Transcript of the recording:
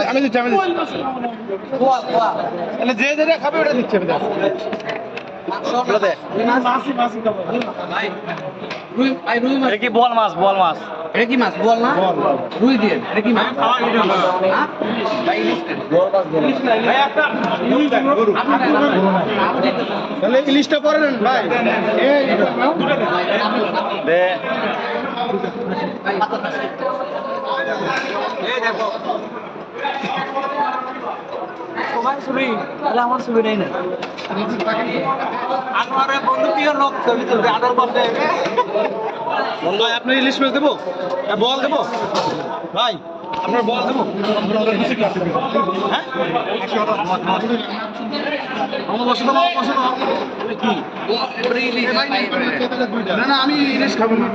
আমি দিচ্ছি যে যেটা খাবে ওটা দিচ্ছে কি বল মাছ এটা কি মাছ বল না রুই দিয়ে এটা কি মাছ তাহলে ইলিশটা পরে নেন ভাই সবাই ছবি তাহলে আমার ছবি নেই না আনোয়ারের বন্ধু প্রিয় লোক ছবি তুলবে আনোয়ার পাশে বন্ধু আপনার ইলিশ মাছ দেবো বল দেবো ভাই আপনার বল দেবো হ্যাঁ আমার বসে দেবো কি না আমি ইলিশ খাবো না